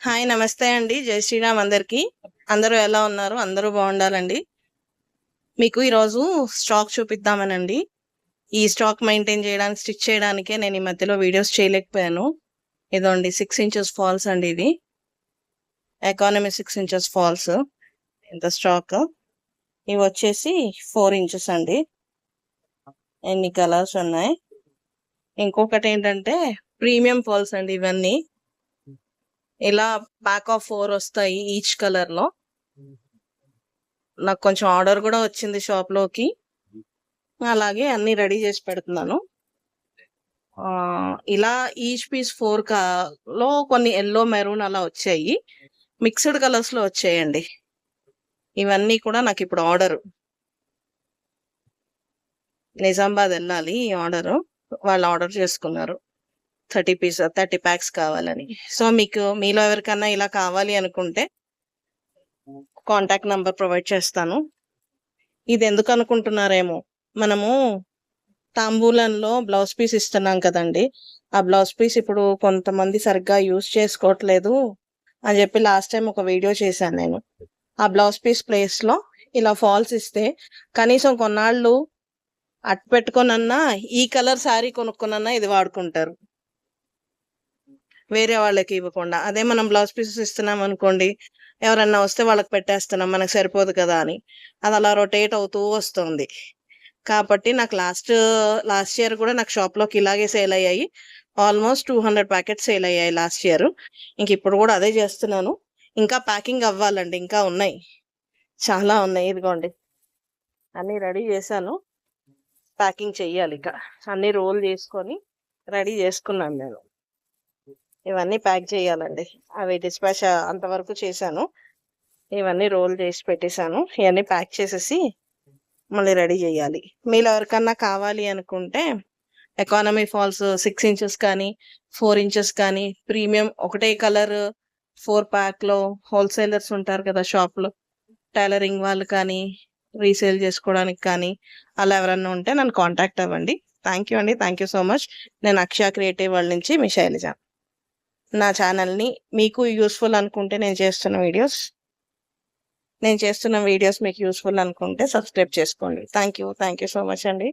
Hi నమస్తే అండి. జై శ్రీరామ్ అందరికీ. అందరూ ఎలా ఉన్నారు? అందరూ బాగుండాలండి. మీకు ఈరోజు స్టాక్ చూపిద్దామనండి. ఈ స్టాక్ మెయింటైన్ చేయడానికి, స్టిచ్ చేయడానికే నేను ఈ మధ్యలో వీడియోస్ చేయలేకపోయాను. ఇదండి 6 ఇంచెస్ ఫాల్స్ అండి ఇది. Economy 6 inches falls. ఇంత స్టాక్. ఇవి వచ్చేసి 4 ఇంచెస్ అండి. ఎన్ని కలర్స్ ఉన్నాయి. ఇంకొకటి ఏంటంటే ప్రీమియం ఫాల్స్ అండి ఇవన్నీ. ఇలా ప్యాక్ ఆఫ్ 4 వస్తాయి ఈచ్ కలర్ లో. నాకు కొంచెం ఆర్డర్ కూడా వచ్చింది షాప్ లోకి. అలాగే అన్ని రెడీ చేసి పెడుతున్నాను. ఇలా ఈచ్ పీస్ 4 లో కొన్ని ఎల్లో మెరూన్ అలా వచ్చాయి. మిక్స్డ్ కలర్స్ లో వచ్చాయండి. ఇవన్నీ కూడా నాకు ఇప్పుడు ఆర్డర్. నిజామాబాద్ వెళ్ళాలి ఈ ఆర్డర్. వాళ్ళు ఆర్డర్ చేసుకున్నారు 30 ప్యాక్స్ కావాలని. సో మీకు మీలో ఎవరికన్నా ఇలా కావాలి అనుకుంటే కాంటాక్ట్ నంబర్ ప్రొవైడ్ చేస్తాను. ఇది ఎందుకు అనుకుంటున్నారేమో, మనము తాంబూలంలో బ్లౌజ్ పీస్ ఇస్తున్నాం కదండి. ఆ బ్లౌజ్ పీస్ ఇప్పుడు కొంతమంది సరిగ్గా యూజ్ చేసుకోవట్లేదు అని చెప్పి లాస్ట్ టైం ఒక వీడియో చేశాను నేను. ఆ బ్లౌజ్ పీస్ ప్లేస్ లో ఇలా ఫాల్స్ ఇస్తే కనీసం కొన్నాళ్ళు అట్టు పెట్టుకోనన్నా, ఈ కలర్ శారీ కొనుక్కోనన్నా ఇది వాడుకుంటారు, వేరే వాళ్ళకి ఇవ్వకుండా. అదే మనం బ్లౌజ్ పీసెస్ ఇస్తున్నాం అనుకోండి, ఎవరన్నా వస్తే వాళ్ళకి పెట్టేస్తున్నాం, మనకు సరిపోదు కదా అని. అది అలా రొటేట్ అవుతూ వస్తుంది. కాబట్టి నాకు లాస్ట్ ఇయర్ కూడా నాకు షాప్ లోకి ఇలాగే సేల్ అయ్యాయి. ఆల్మోస్ట్ 200 ప్యాకెట్స్ సేల్ అయ్యాయి లాస్ట్ ఇయర్. ఇంక ఇప్పుడు కూడా అదే చేస్తున్నాను. ఇంకా ప్యాకింగ్ అవ్వాలండి, ఇంకా ఉన్నాయి, చాలా ఉన్నాయి. ఇదిగోండి అన్ని రెడీ చేశాను, ప్యాకింగ్ చెయ్యాలి. ఇక అన్ని రోల్ చేసుకొని రెడీ చేసుకున్నాను నేను. ఇవన్నీ ప్యాక్ చేయాలండి. అవి డిస్పాచ్ అంతవరకు చేశాను. ఇవన్నీ రోల్ చేసి పెట్టేశాను. ఇవన్నీ ప్యాక్ చేసేసి మళ్ళీ రెడీ చేయాలి. మీరు ఎవరికన్నా కావాలి అనుకుంటే ఎకానమీ ఫాల్స్ 6 ఇంచెస్ కానీ 4 ఇంచెస్ కానీ ప్రీమియం ఒకటే కలర్ 4 ప్యాక్ లో హోల్సేలర్స్ ఉంటారు కదా షాప్లో, టైలరింగ్ వాళ్ళు కానీ రీసేల్ చేసుకోవడానికి కానీ అలా ఎవరన్నా ఉంటే నన్ను కాంటాక్ట్ అవ్వండి. థ్యాంక్ యూ అండి. Thank you so much. నేను అక్షయ క్రియేటివ్ వరల్డ్ నుంచి మీ శైలజ. నా ఛానల్ని మీకు యూస్ఫుల్ అనుకుంటే నేను చేస్తున్న వీడియోస్ మీకు యూస్ఫుల్ అనుకుంటే సబ్స్క్రైబ్ చేసుకోండి. థ్యాంక్ యూ సో మచ్ అండి.